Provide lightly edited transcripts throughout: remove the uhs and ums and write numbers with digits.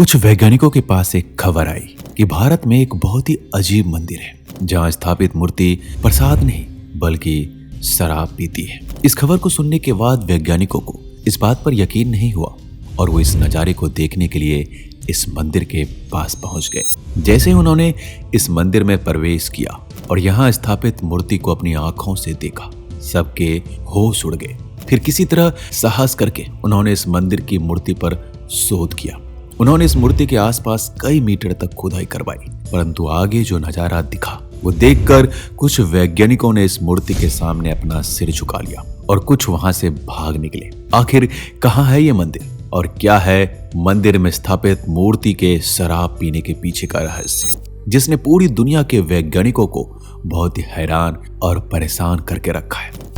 कुछ वैज्ञानिकों के पास एक खबर आई कि भारत में एक बहुत ही अजीब मंदिर है जहां स्थापित मूर्ति प्रसाद नहीं बल्कि शराब पीती है। इस खबर को सुनने के बाद वैज्ञानिकों को इस बात पर यकीन नहीं हुआ और वो इस नजारे को देखने के लिए इस मंदिर के पास पहुंच गए। जैसे ही उन्होंने इस मंदिर में प्रवेश किया और यहाँ स्थापित मूर्ति को अपनी आंखों से देखा, सबके होश उड़ गए। फिर किसी तरह साहस करके उन्होंने इस मंदिर की मूर्ति पर शोध किया। उन्होंने इस मूर्ति के आसपास कई मीटर तक खुदाई करवाई, परंतु आगे जो नजारा दिखा वो देखकर कुछ वैज्ञानिकों ने इस मूर्ति के सामने अपना सिर झुका लिया और कुछ वहां से भाग निकले। आखिर कहाँ है ये मंदिर और क्या है मंदिर में स्थापित मूर्ति के शराब पीने के पीछे का रहस्य, जिसने पूरी दुनिया के वैज्ञानिकों को बहुत ही हैरान और परेशान करके रखा है।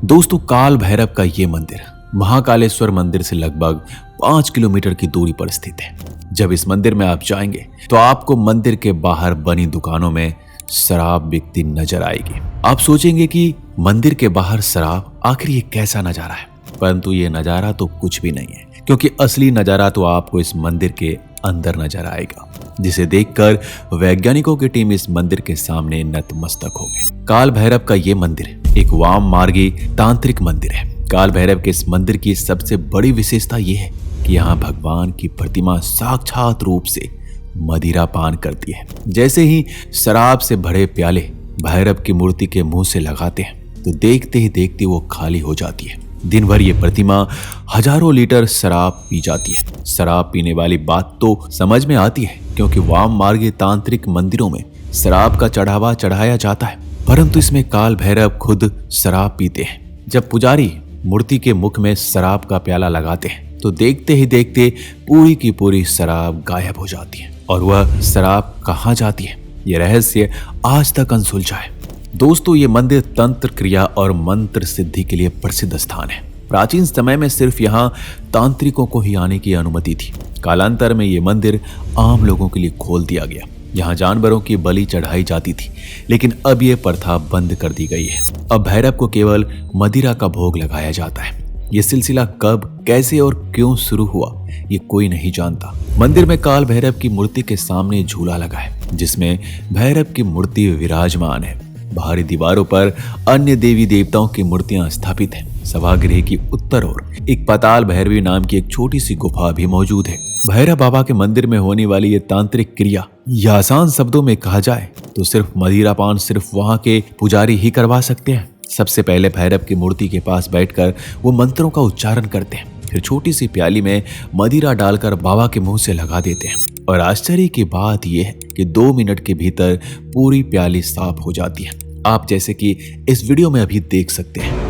दोस्तों, काल भैरव का ये मंदिर महाकालेश्वर मंदिर से लगभग 5 किलोमीटर की दूरी पर स्थित है। जब इस मंदिर में आप जाएंगे तो आपको मंदिर के बाहर बनी दुकानों में शराब बिकती नजर आएगी। आप सोचेंगे कि मंदिर के बाहर शराब, आखिर ये कैसा नजारा है, परंतु ये नजारा तो कुछ भी नहीं है, क्योंकि असली नजारा तो आपको इस मंदिर के अंदर नजर आएगा, जिसे देखकर वैज्ञानिकों की टीम इस मंदिर के सामने नतमस्तक हो गए। काल भैरव का ये मंदिर एक वाम मार्गी तांत्रिक मंदिर है। काल भैरव के इस मंदिर की सबसे बड़ी विशेषता यह है कि यहाँ भगवान की प्रतिमा साक्षात रूप से मदिरा पान करती है। जैसे ही शराब से भरे प्याले भैरव की मूर्ति के मुंह से लगाते हैं तो देखते ही देखते वो खाली हो जाती है। दिन भर ये प्रतिमा हजारों लीटर शराब पी जाती है। शराब पीने वाली बात तो समझ में आती है, क्योंकि वाम मार्गी तांत्रिक मंदिरों में शराब का चढ़ावा चढ़ाया जाता है, परंतु इसमें काल भैरव खुद शराब पीते हैं। जब पुजारी मूर्ति के मुख में शराब का प्याला लगाते हैं तो देखते ही देखते पूरी की पूरी शराब गायब हो जाती है, और वह शराब कहाँ जाती है, यह रहस्य आज तक अनसुलझा है। दोस्तों, ये मंदिर तंत्र क्रिया और मंत्र सिद्धि के लिए प्रसिद्ध स्थान है। प्राचीन समय में सिर्फ यहाँ तांत्रिकों को ही आने की अनुमति थी। कालांतर में ये मंदिर आम लोगों के लिए खोल दिया गया। यहाँ जानवरों की बलि चढ़ाई जाती थी, लेकिन अब ये प्रथा बंद कर दी गई है। अब भैरव को केवल मदिरा का भोग लगाया जाता है। ये सिलसिला कब, कैसे और क्यों शुरू हुआ, ये कोई नहीं जानता। मंदिर में काल भैरव की मूर्ति के सामने झूला लगा है, जिसमें भैरव की मूर्ति विराजमान है। बाहरी दीवारों पर अन्य देवी देवताओं की मूर्तियां स्थापित हैं। सभागृह की उत्तर ओर एक पाताल भैरवी नाम की एक छोटी सी गुफा भी मौजूद है। भैरव बाबा के मंदिर में होने वाली ये तांत्रिक क्रिया, या आसान शब्दों में कहा जाए तो सिर्फ मदिरापान सिर्फ वहां के पुजारी ही करवा सकते हैं। सबसे पहले भैरव की मूर्ति के पास बैठकर वो मंत्रों का उच्चारण करते हैं, फिर छोटी सी प्याली में मदिरा डालकर बाबा के मुंह से लगा देते हैं, और आश्चर्य की बात यह है कि 2 मिनट के भीतर पूरी प्याली साफ हो जाती है। आप जैसे कि इस वीडियो में अभी देख सकते हैं।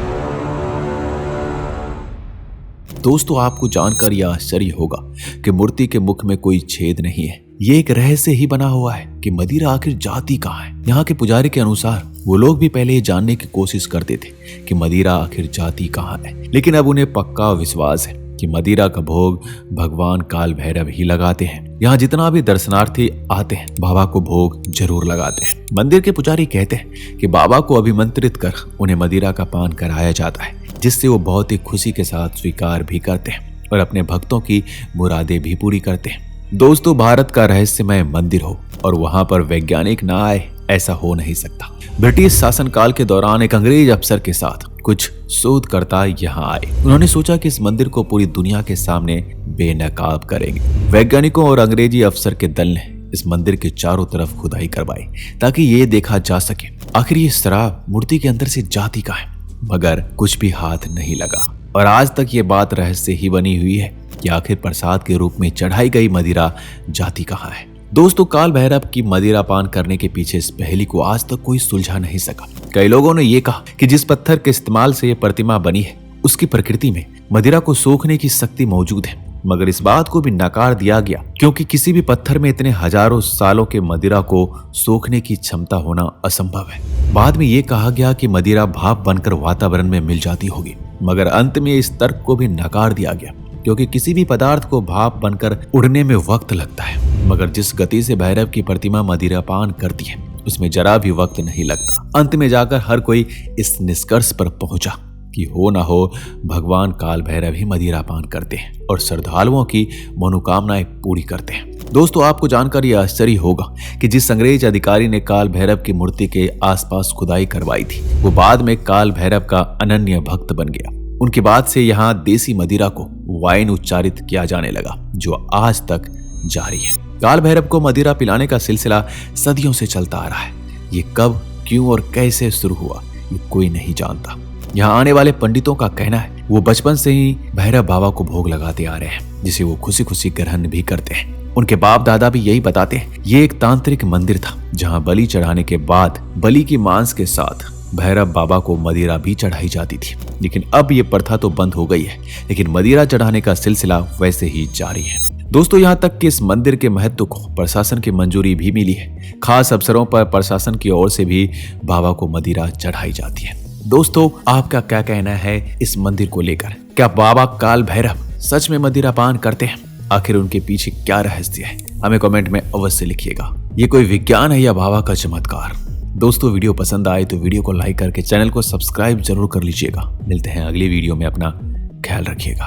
दोस्तों, आपको जानकर यह आश्चर्य होगा कि मूर्ति के मुख में कोई छेद नहीं है। ये एक रहस्य ही बना हुआ है कि मदिरा आखिर जाती कहाँ है। यहाँ के पुजारी के अनुसार वो लोग भी पहले ये जानने की कोशिश करते थे कि मदिरा आखिर जाती कहाँ है, लेकिन अब उन्हें पक्का विश्वास है कि मदिरा का भोग भगवान काल भैरव ही लगाते हैं। यहाँ जितना भी दर्शनार्थी आते हैं बाबा को भोग जरूर लगाते हैं। मंदिर के पुजारी कहते हैं कि बाबा को अभिमंत्रित कर उन्हें मदिरा का पान कराया जाता है, जिससे वो बहुत ही खुशी के साथ स्वीकार भी करते हैं और अपने भक्तों की मुरादें भी पूरी करते हैं। दोस्तों, भारत का रहस्यमय मंदिर हो और वहां पर वैज्ञानिक ना आए, ऐसा हो नहीं सकता। ब्रिटिश शासनकाल के दौरान एक अंग्रेज अफसर के साथ कुछ शोधकर्ता यहाँ आए। उन्होंने सोचा कि इस मंदिर को पूरी दुनिया के सामने बेनकाब करेंगे। वैज्ञानिकों और अंग्रेजी अफसर के दल ने इस मंदिर के चारों तरफ खुदाई करवाई ताकि ये देखा जा सके आखिर ये शराब मूर्ति के अंदर से जाती कहाँ है, मगर कुछ भी हाथ नहीं लगा। और आज तक ये बात रहस्य ही बनी हुई है कि आखिर प्रसाद के रूप में चढ़ाई गई मदिरा जाती कहाँ है। दोस्तों, काल भैरव की मदिरा पान करने के पीछे इस पहेली को आज तक कोई सुलझा नहीं सका। कई लोगों ने यह कहा कि जिस पत्थर के इस्तेमाल से यह प्रतिमा बनी है उसकी प्रकृति में मदिरा को सोखने की शक्ति मौजूद है, मगर इस बात को भी नकार दिया गया क्योंकि किसी भी पत्थर में इतने हजारों सालों के मदिरा को सोखने की क्षमता होना असंभव है। बाद में ये कहा गया कि मदिरा भाप बनकर वातावरण में मिल जाती होगी, मगर अंत में इस तर्क को भी नकार दिया गया क्योंकि किसी भी पदार्थ को भाप बनकर उड़ने में वक्त लगता है, मगर जिस गति से भैरव की प्रतिमा मदिरा पान करती है उसमें जरा भी वक्त नहीं लगता। अंत में जाकर हर कोई इस निष्कर्ष पर पहुंचा कि हो ना हो भगवान काल भैरव ही मदिरा पान करते हैं और श्रद्धालुओं की मनोकामनाएं पूरी करते हैं। दोस्तों, आपको जानकर यह आश्चर्य होगा कि जिस अंग्रेज अधिकारी ने काल भैरव की मूर्ति के आसपास खुदाई करवाई थी, वो बाद में काल भैरव का अनन्य भक्त बन गया। उनके बाद से यहाँ देसी मदिरा को वाइन उच्चारित किया जाने लगा, जो आज तक जारी है। काल भैरव को मदिरा पिलाने का सिलसिला सदियों से चलता आ रहा है। ये कब, क्यों और कैसे शुरू हुआ, ये कोई नहीं जानता। यहाँ आने वाले पंडितों का कहना है वो बचपन से ही भैरव बाबा को भोग लगाते आ रहे हैं, जिसे वो खुशी खुशी ग्रहण भी करते हैं। उनके बाप दादा भी यही बताते हैं। ये एक तांत्रिक मंदिर था जहाँ बलि चढ़ाने के बाद बलि की मांस के साथ भैरव बाबा को मदिरा भी चढ़ाई जाती थी। लेकिन अब ये प्रथा तो बंद हो गई है, लेकिन मदिरा चढ़ाने का सिलसिला वैसे ही जारी है। दोस्तों, यहाँ तक कि इस मंदिर के महत्व को प्रशासन की मंजूरी भी मिली है। खास अवसरों पर प्रशासन की ओर से भी बाबा को मदिरा चढ़ाई जाती है। दोस्तों, आपका क्या कहना है इस मंदिर को लेकर? क्या बाबा काल भैरव सच में मदिरा पान करते हैं? आखिर उनके पीछे क्या रहस्य है? हमें कमेंट में अवश्य लिखिएगा। ये कोई विज्ञान है या बाबा का चमत्कार? दोस्तों, वीडियो पसंद आए तो वीडियो को लाइक करके चैनल को सब्सक्राइब जरूर कर लीजिएगा। मिलते हैं अगली वीडियो में। अपना ख्याल रखिएगा।